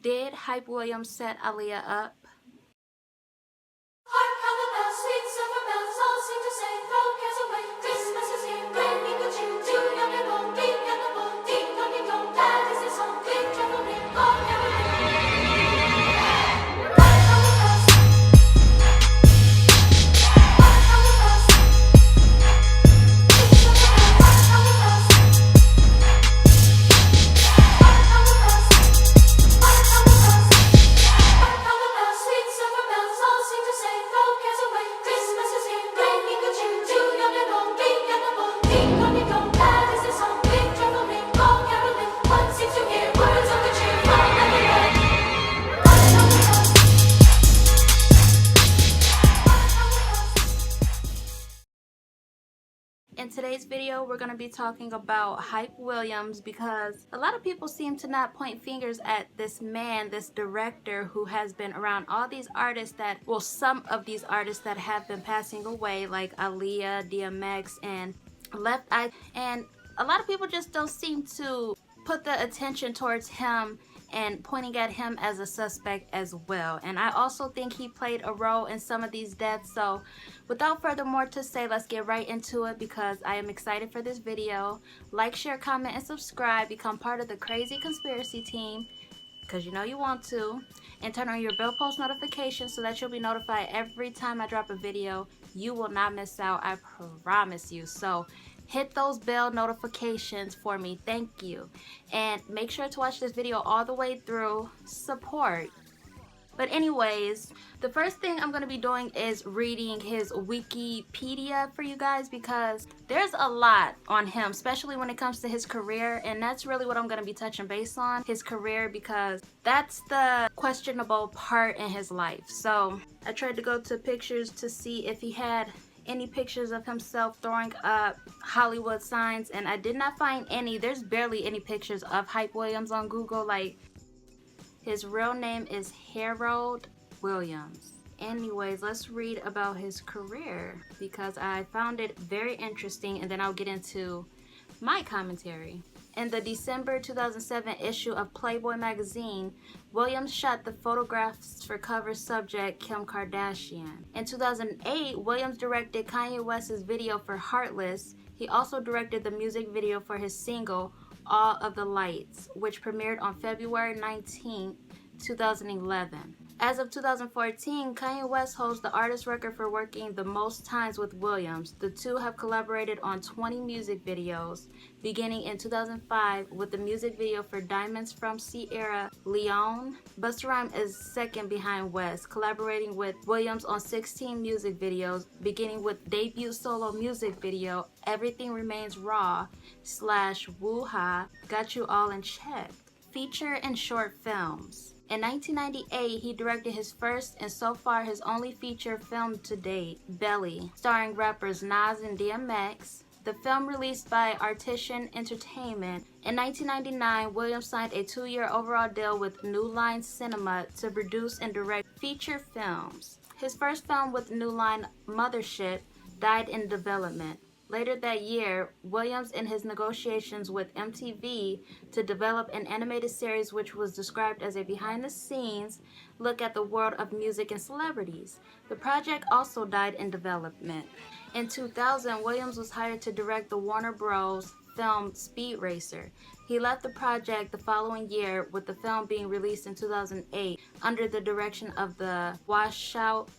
Did Hype Williams set Aaliyah up? In today's video, we're going to be talking about Hype Williams because a lot of people seem to not point fingers at this man, this director who has been around all these artists that, well, some of these artists that have been passing away, like Aaliyah, DMX, and Left Eye. And a lot of people just don't seem to put the attention towards him and pointing at him as a suspect as well. And I also think he played a role in some of these deaths. So without further more to say, let's get right into it because I am excited for this video. Like, share, comment, and subscribe. Become part of the Krazy Conspiracy team because you know you want to. And turn on your bell post notifications so that you'll be notified every time I drop a video. You will not miss out, I promise you. So hit those bell notifications for me, thank you. And make sure to watch this video all the way through, support. But anyways, the first thing I'm going to be doing is reading his Wikipedia for you guys because there's a lot on him, especially when it comes to his career, and that's really what I'm going to be touching base on, his career, because that's the questionable part in his life. So I tried to go to pictures to see if he had any pictures of himself throwing up Hollywood signs, and I did not find any. There's barely any pictures of Hype Williams on Google. Like, his real name is Harold Williams. Anyways, let's read about his career because I found it very interesting, and then I'll get into my commentary. In the December 2007 issue of Playboy magazine, Williams shot the photographs for cover subject Kim Kardashian. In 2008, Williams directed Kanye West's video for Heartless. He also directed the music video for his single All of the Lights, which premiered on February 19, 2011. As of 2014, Kanye West holds the artist record for working the most times with Williams. The two have collaborated on 20 music videos, beginning in 2005 with the music video for Diamonds from Sierra Leone. Busta Rhymes is second behind West, collaborating with Williams on 16 music videos, beginning with debut solo music video Everything Remains Raw / Woo-Ha, Got You All in Check. Feature and short films. In 1998, he directed his first and so far his only feature film to date, Belly, starring rappers Nas and DMX. The film released by Artisan Entertainment. In 1999, Williams signed a 2-year overall deal with New Line Cinema to produce and direct feature films. His first film with New Line, Mothership, died in development. Later that year, Williams in his negotiations with MTV to develop an animated series which was described as a behind-the-scenes look at the world of music and celebrities. The project also died in development. In 2000, Williams was hired to direct the Warner Bros. Film Speed Racer. He left the project the following year, with the film being released in 2008 under the direction of the Washout.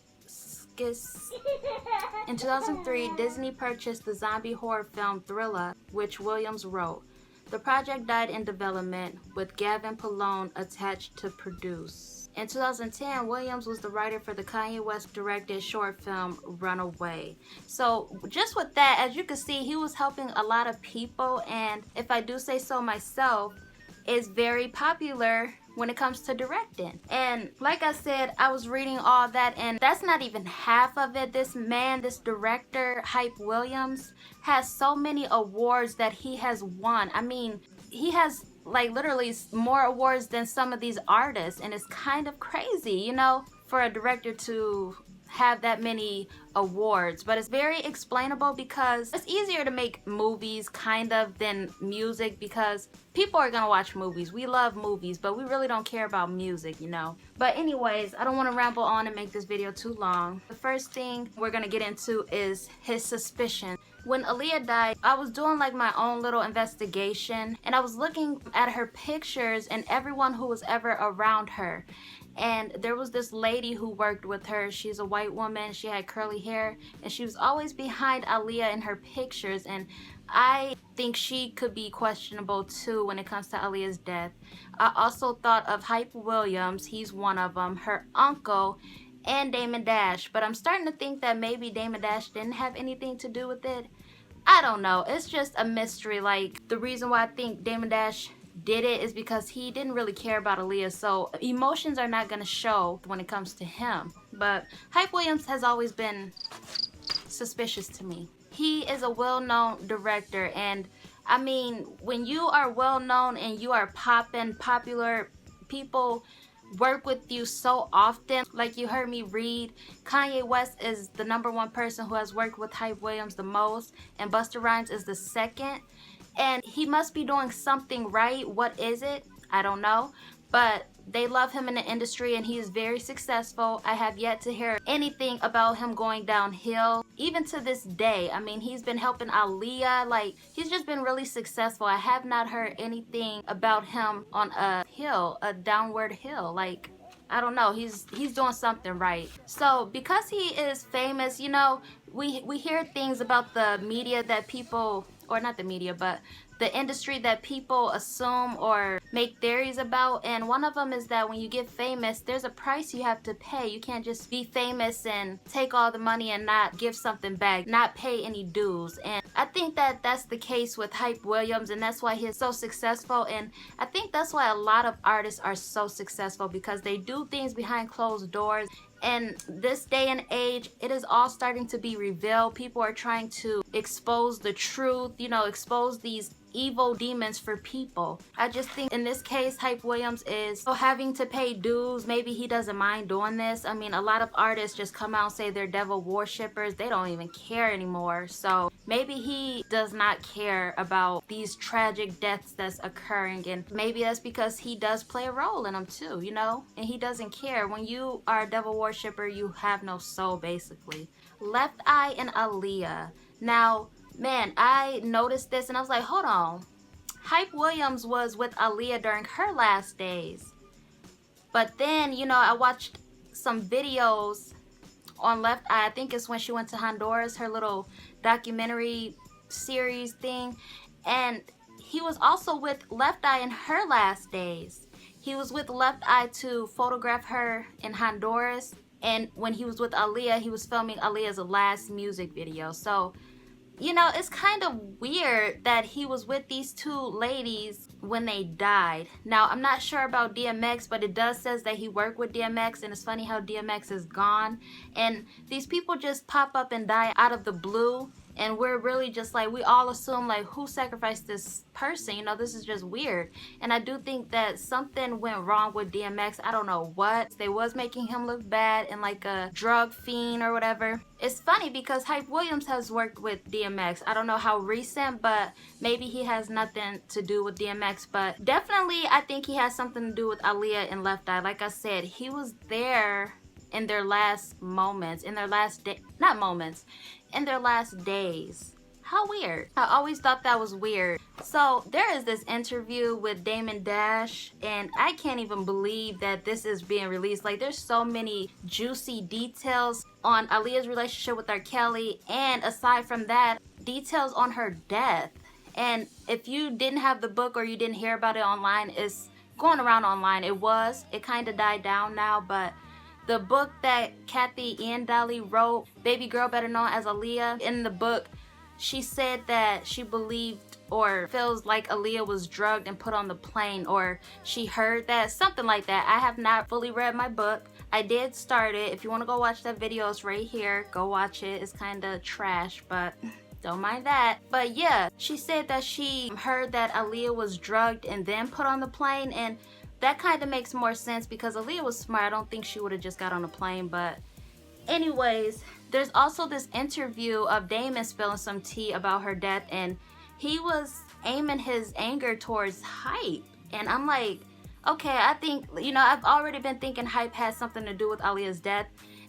In 2003, Disney purchased the zombie horror film Thriller, which Williams wrote. The project died in development, with Gavin Polone attached to produce. In 2010, Williams was the writer for the Kanye West directed short film Runaway. So just with that, as you can see, he was helping a lot of people, and if I do say so myself, is very popular when it comes to directing. And like I said, I was reading all that, and that's not even half of it. This man, this director, Hype Williams, has so many awards that he has won. I mean, he has like literally more awards than some of these artists, and it's kind of crazy, you know, for a director to have that many awards, but it's very explainable because it's easier to make movies kind of than music, because people are gonna watch movies. We love movies, but we really don't care about music, you know. But anyways, I don't want to ramble on and make this video too long. The first thing we're gonna get into is his suspicion. When Aaliyah died, I was doing like my own little investigation, and I was looking at her pictures and everyone who was ever around her. And there was this lady who worked with her. She's a white woman. She had curly hair, and she was always behind Aaliyah in her pictures. And I think she could be questionable too when it comes to Aaliyah's death. I also thought of Hype Williams. He's one of them. Her uncle, and Damon Dash. But I'm starting to think that maybe Damon Dash didn't have anything to do with it. I don't know. It's just a mystery. Like, the reason why I think Damon Dash did it is because he didn't really care about Aaliyah, so emotions are not going to show when it comes to him. But Hype Williams has always been suspicious to me. He is a well-known director, and I mean, when you are well-known and you are popular, people work with you so often. Like you heard me read, Kanye West is the #1 person who has worked with Hype Williams the most, and Busta Rhymes is the second. And he must be doing something right. What is it? I don't know. But they love him in the industry, and he is very successful. I have yet to hear anything about him going downhill, even to this day. I mean, he's been helping Aaliyah. Like, he's just been really successful. I have not heard anything about him on a hill, a downward hill. Like, I don't know. He's doing something right. So because he is famous, you know, we hear things about the media that people, or not the media, but the industry that people assume or make theories about. And one of them is that when you get famous, there's a price you have to pay. You can't just be famous and take all the money and not give something back, not pay any dues. And I think that that's the case with Hype Williams, and that's why he's so successful. And I think that's why a lot of artists are so successful, because they do things behind closed doors. And this day and age, it is all starting to be revealed. People are trying to expose the truth, you know, expose these evil demons for people. I just think in this case, Hype Williams is having to pay dues. Maybe he doesn't mind doing this. I mean, a lot of artists just come out and say they're devil worshippers. They don't even care anymore. So maybe he does not care about these tragic deaths that's occurring, and maybe that's because he does play a role in them too, you know, and he doesn't care. When you are a devil worshipper, you have no soul, basically. Left Eye and Aaliyah. Now, man, I noticed this and I was like, hold on. Hype Williams was with Aaliyah during her last days. But then, you know, I watched some videos on Left Eye. I think it's when she went to Honduras, her little documentary series thing. And he was also with Left Eye in her last days. He was with Left Eye to photograph her in Honduras. And when he was with Aaliyah, he was filming Aaliyah's last music video. So, you know, it's kind of weird that he was with these two ladies when they died. Now, I'm not sure about DMX, but it does says that he worked with DMX, and it's funny how DMX is gone. And these people just pop up and die out of the blue, and we're really just like, we all assume like, who sacrificed this person? You know, this is just weird. And I do think that something went wrong with DMX. I don't know what. They was making him look bad and like a drug fiend or whatever. It's funny because Hype Williams has worked with DMX. I don't know how recent, but maybe he has nothing to do with DMX. But definitely, I think he has something to do with Aaliyah and Left Eye. Like I said, he was there in their last moments, in their last day, not moments, in their last days. How weird. I always thought that was weird. So there is this interview with Damon Dash, and I can't even believe that this is being released. Like, there's so many juicy details on Aaliyah's relationship with R. Kelly, and aside from that, details on her death. And if you didn't have the book or you didn't hear about it online, it's going around online. It kind of died down now, but the book that Eye and Aaliyah wrote, Baby Girl Better Known as Aaliyah, in the book, she said that she believed or feels like Aaliyah was drugged and put on the plane, or she heard that, something like that. I have not fully read my book. I did start it. If you want to go watch that video, it's right here. Go watch it. It's kind of trash, but don't mind that. But yeah, she said that she heard that Aaliyah was drugged and then put on the plane, and that kind of makes more sense because Aaliyah was smart. I don't think she would have just got on a plane, but Anyways, there's also this interview of Damon spilling some tea about her death, and he was aiming his anger towards Hype. And I'm like, okay, I think, you know, I've already been thinking Hype has something to do with Aaliyah's death.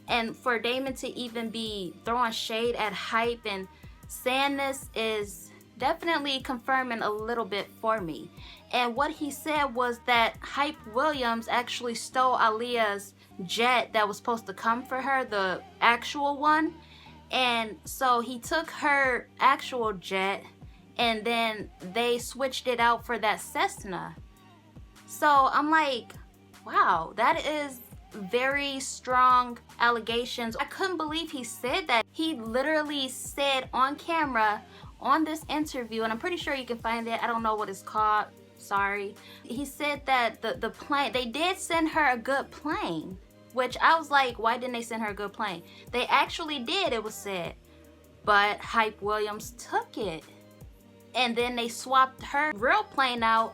And for Damon to even be throwing shade at Hype and saying this is definitely confirming a little bit for me. And what he said was that Hype Williams actually stole Aaliyah's jet that was supposed to come for her, the actual one. And so he took her actual jet and then they switched it out for that Cessna. So I'm like, wow, that is very strong allegations. I couldn't believe he said that. He literally said on camera on this interview, and I'm pretty sure you can find it, I don't know what it's called, sorry. He said that the plane, they did send her a good plane, which I was like, why didn't they send her a good plane? They actually did, it was said, but Hype Williams took it. And then they swapped her real plane out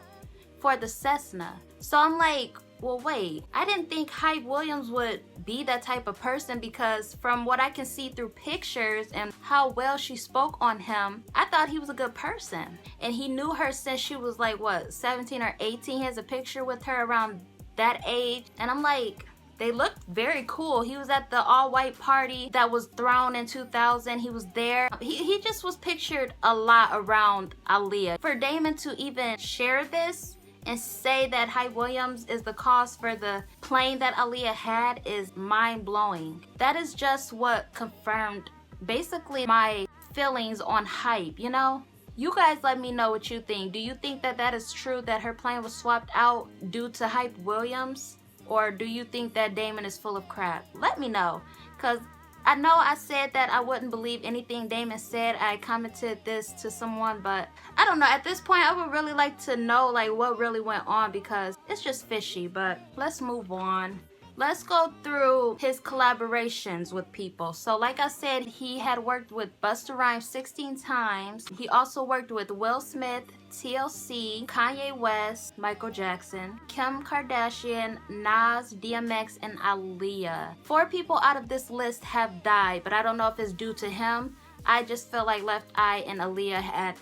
for the Cessna. So I'm like, well, wait, I didn't think Hype Williams would be that type of person, because from what I can see through pictures and how well she spoke on him, I thought he was a good person. And he knew her since she was like, what, 17 or 18? He has a picture with her around that age. And I'm like, they looked very cool. He was at the all-white party that was thrown in 2000. He was there. He just was pictured a lot around Aaliyah. For Damon to even share this and say that Hype Williams is the cause for the plane that Aaliyah had is mind-blowing. That is just what confirmed basically my feelings on Hype, you know? You guys let me know what you think. Do you think that that is true, that her plane was swapped out due to Hype Williams? Or do you think that Damon is full of crap? Let me know, because I know I said that I wouldn't believe anything Damon said. I commented this to someone, but I don't know. At this point, I would really like to know like what really went on, because it's just fishy. But let's move on. Let's go through his collaborations with people. So like I said, he had worked with Busta Rhymes 16 times. He also worked with Will Smith, TLC, Kanye West, Michael Jackson, Kim Kardashian, Nas, DMX, and Aaliyah. 4 people out of this list have died, but I don't know if it's due to him. I just feel like Left Eye and Aaliyah had,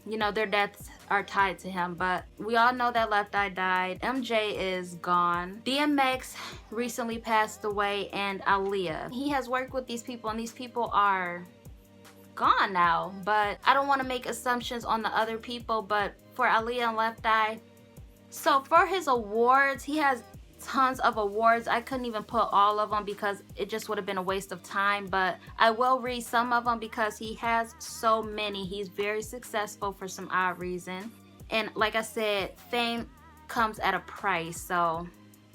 you know, their deaths are tied to him, but we all know that Left Eye died. MJ is gone. DMX recently passed away, and Aaliyah. He has worked with these people, and these people are gone now, but I don't want to make assumptions on the other people. But for Aaliyah and Left Eye, so for his awards, he has tons of awards. I couldn't even put all of them because it just would have been a waste of time, but I will read some of them because he has so many. He's very successful for some odd reason, and like I said, fame comes at a price. So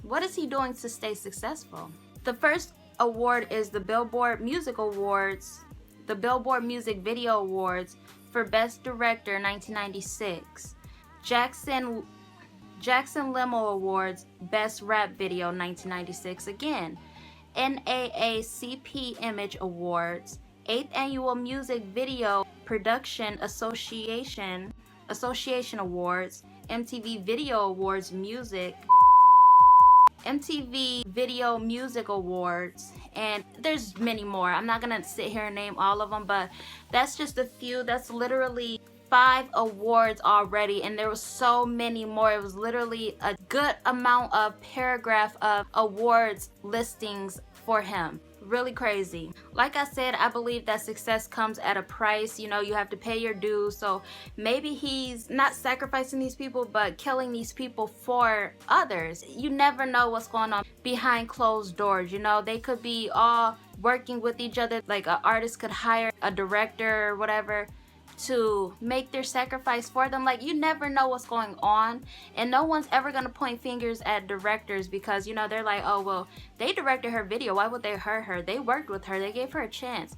what is he doing to stay successful? The first award is the Billboard Music Awards, the Billboard Music Video Awards for Best Director 1996. Jackson Limo Awards, Best Rap Video 1996 again. NAACP Image Awards, 8th Annual Music Video Production Association Awards, MTV Video Awards Music, MTV Video Music Awards, and there's many more. I'm not gonna sit here and name all of them, but that's just a few. That's literally 5 awards already, and there was so many more. It was literally a good amount of paragraph of awards listings for him. Really crazy. Like I said, I believe that success comes at a price. You know, you have to pay your dues. So maybe he's not sacrificing these people, but killing these people for others. You never know what's going on behind closed doors. You know, they could be all working with each other. Like an artist could hire a director or whatever to make their sacrifice for them. Like, you never know what's going on, and no one's ever gonna point fingers at directors, because, you know, they're like, oh well, they directed her video, why would they hurt her? They worked with her, they gave her a chance,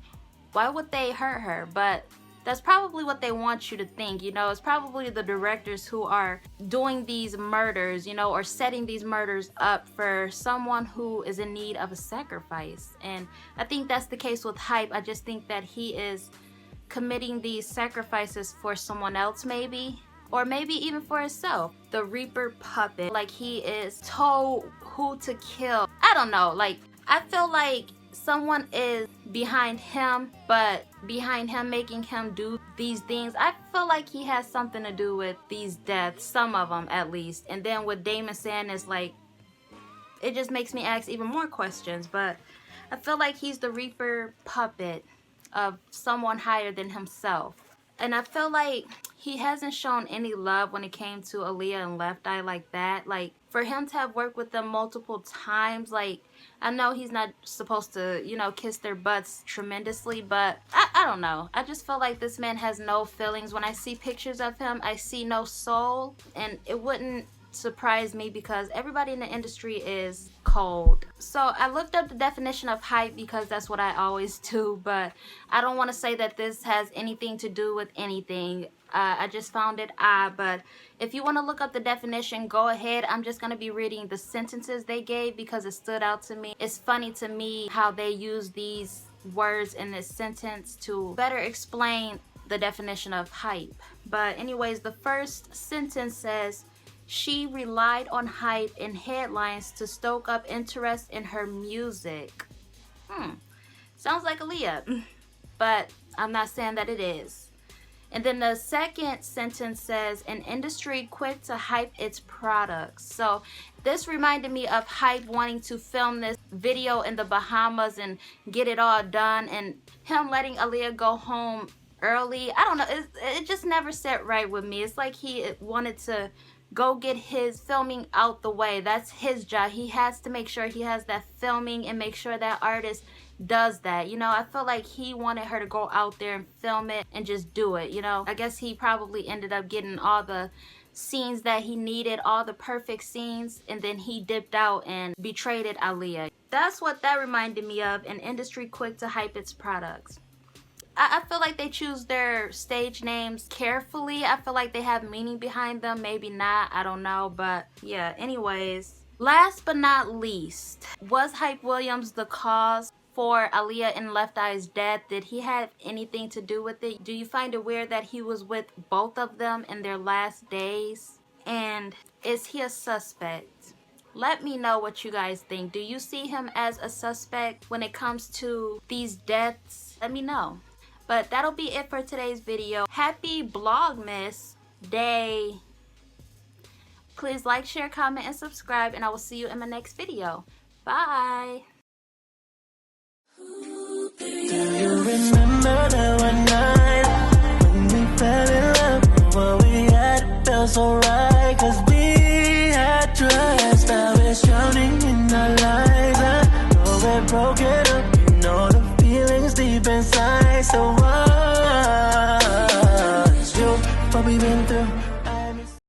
why would they hurt her? But that's probably what they want you to think. You know, it's probably the directors who are doing these murders, you know, or setting these murders up for someone who is in need of a sacrifice. And I think that's the case with Hype. I just think that he is committing these sacrifices for someone else, maybe, or maybe even for himself. The Reaper puppet, like he is told who to kill. I don't know, like I feel like someone is behind him, but behind him making him do these things, I feel like he has something to do with these deaths, some of them at least. And then with Damon saying it's like, it just makes me ask even more questions. But I feel like he's the Reaper puppet of someone higher than himself. And I feel like he hasn't shown any love when it came to Aaliyah and Left Eye like that. Like, for him to have worked with them multiple times, like, I know he's not supposed to, you know, kiss their butts tremendously, but I don't know. I just feel like this man has no feelings. When I see pictures of him, I see no soul, and it wouldn't surprise me because everybody in the industry is cold. So I looked up the definition of hype because that's what I always do, but I don't want to say that this has anything to do with anything. I just found it odd, but if you want to look up the definition, go ahead. I'm just going to be reading the sentences they gave because it stood out to me. It's funny to me how they use these words in this sentence to better explain the definition of hype. But anyways, the first sentence says, she relied on hype and headlines to stoke up interest in her music. Sounds like Aaliyah, but I'm not saying that it is. And then the second sentence says, an industry quick to hype its products. So this reminded me of Hype wanting to film this video in the Bahamas and get it all done, and him letting Aaliyah go home early. I don't know, it just never set right with me. It's like he wanted to go get his filming out the way. That's his job. He has to make sure he has that filming and make sure that artist does that. You know, I feel like he wanted her to go out there and film it and just do it, you know. I guess he probably ended up getting all the scenes that he needed, all the perfect scenes, and then he dipped out and betrayed Aaliyah. That's what that reminded me of, an industry quick to hype its products. I feel like they choose their stage names carefully. I feel like they have meaning behind them. Maybe not. I don't know. But yeah, anyways. Last but not least, was Hype Williams the cause for Aaliyah and Left Eye's death? Did he have anything to do with it? Do you find it weird that he was with both of them in their last days? And is he a suspect? Let me know what you guys think. Do you see him as a suspect when it comes to these deaths? Let me know. But that'll be it for today's video. Happy Vlogmas Day. Please like, share, comment, and subscribe, and I will see you in my next video. Bye. Do you remember that one night when we fell in love? What we had felt so right.